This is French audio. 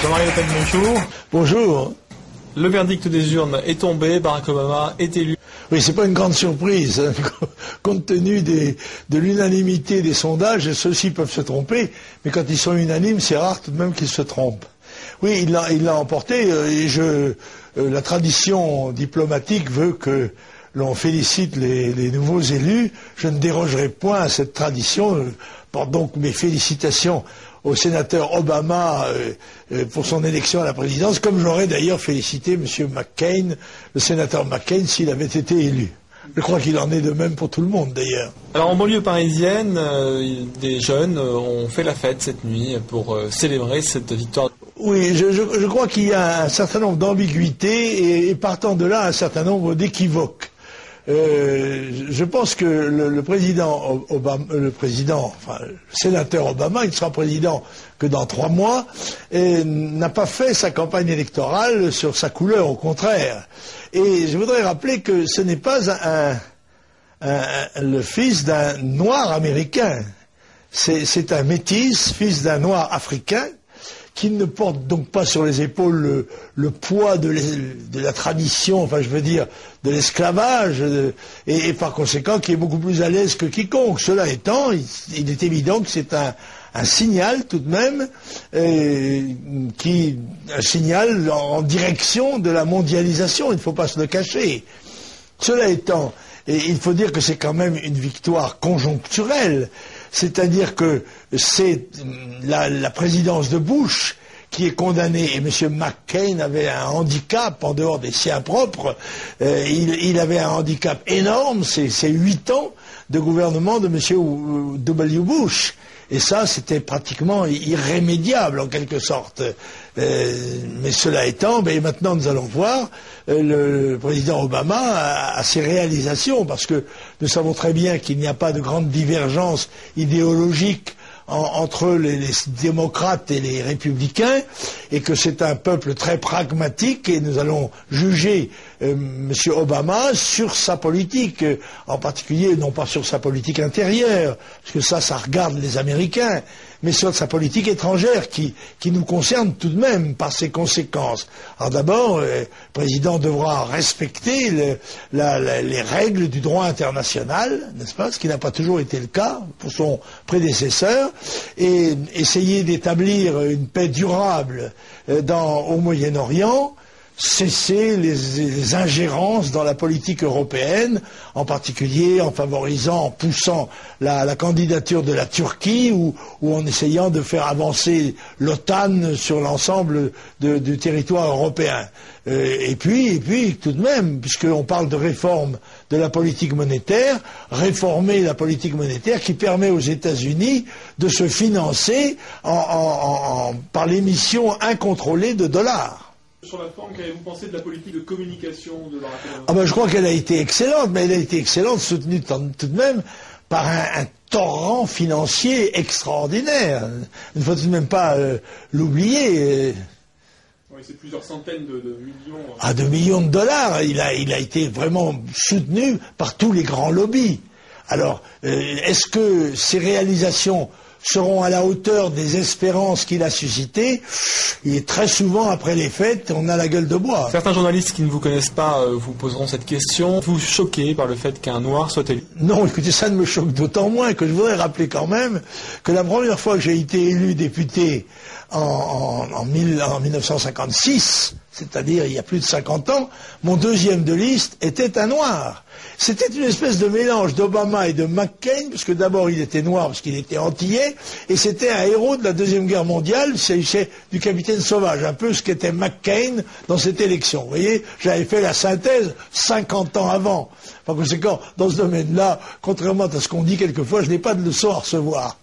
Jean-Marie Le Pen, bonjour. Bonjour. Le verdict des urnes est tombé, Barack Obama est élu. Oui, c'est pas une grande surprise, hein, compte tenu de l'unanimité des sondages, ceux-ci peuvent se tromper, mais quand ils sont unanimes, c'est rare tout de même qu'ils se trompent. Oui, il l'a emporté, la tradition diplomatique veut que l'on félicite les nouveaux élus. Je ne dérogerai point à cette tradition, porte donc mes félicitations au sénateur Obama pour son élection à la présidence, comme j'aurais d'ailleurs félicité M. McCain, le sénateur McCain, s'il avait été élu. Je crois qu'il en est de même pour tout le monde d'ailleurs. Alors en banlieue parisienne, des jeunes ont fait la fête cette nuit pour célébrer cette victoire. Oui, je crois qu'il y a un certain nombre d'ambiguïtés et partant de là, un certain nombre d'équivoques. Je pense que le sénateur Obama, il sera président que dans 3 mois, n'a pas fait sa campagne électorale sur sa couleur, au contraire. Et je voudrais rappeler que ce n'est pas le fils d'un noir américain. C'est un métis, fils d'un noir africain, qui ne porte donc pas sur les épaules le poids de la tradition, enfin je veux dire de l'esclavage, et par conséquent qui est beaucoup plus à l'aise que quiconque. Cela étant, il est évident que c'est un signal tout de même, un signal en direction de la mondialisation, il ne faut pas se le cacher. Cela étant, et il faut dire que c'est quand même une victoire conjoncturelle, c'est-à-dire que c'est la présidence de Bush qui est condamnée, et M. McCain avait un handicap en dehors des siens propres, il avait un handicap énorme, c'est 8 ans de gouvernement de M. W. Bush. Et ça, c'était pratiquement irrémédiable en quelque sorte. Mais cela étant, maintenant nous allons voir le président Obama a ses réalisations, parce que nous savons très bien qu'il n'y a pas de grande divergence idéologique entre les démocrates et les républicains, et que c'est un peuple très pragmatique, et nous allons juger M. Obama sur sa politique, en particulier non pas sur sa politique intérieure, parce que ça regarde les Américains, mais sur sa politique étrangère qui nous concerne tout de même par ses conséquences. Alors d'abord, le président devra respecter les règles du droit international, n'est-ce pas, ce qui n'a pas toujours été le cas pour son prédécesseur, et essayer d'établir une paix durable au Moyen-Orient, cesser les ingérences dans la politique européenne, en particulier en favorisant, en poussant la candidature de la Turquie ou en essayant de faire avancer l'OTAN sur l'ensemble du territoire européen. Et puis, tout de même, puisqu'on parle de réforme de la politique monétaire, réformer la politique monétaire qui permet aux États-Unis de se financer par l'émission incontrôlée de dollars. Sur la forme, qu'avez-vous pensé de la politique de communication de Barack Obama? Je crois qu'elle a été excellente, mais elle a été excellente, soutenue tout de même par un torrent financier extraordinaire. Il ne faut tout de même pas l'oublier. Oui, c'est plusieurs centaines de millions. De millions de dollars. Il a été vraiment soutenu par tous les grands lobbies. Alors, est-ce que ces réalisations seront à la hauteur des espérances qu'il a suscitées? Et très souvent, après les fêtes, on a la gueule de bois. Certains journalistes qui ne vous connaissent pas vous poseront cette question. Vous choquez par le fait qu'un noir soit élu? Non, écoutez, ça ne me choque d'autant moins que je voudrais rappeler quand même que la première fois que j'ai été élu député en 1956, c'est-à-dire il y a plus de 50 ans, mon deuxième de liste était un noir. C'était une espèce de mélange d'Obama et de McCain, parce que d'abord il était noir parce qu'il était antillais, et c'était un héros de la Deuxième Guerre mondiale, c'est du capitaine Sauvage, un peu ce qu'était McCain dans cette élection. Vous voyez, j'avais fait la synthèse 50 ans avant. Par conséquent, dans ce domaine-là, contrairement à ce qu'on dit quelquefois, je n'ai pas de leçon à recevoir.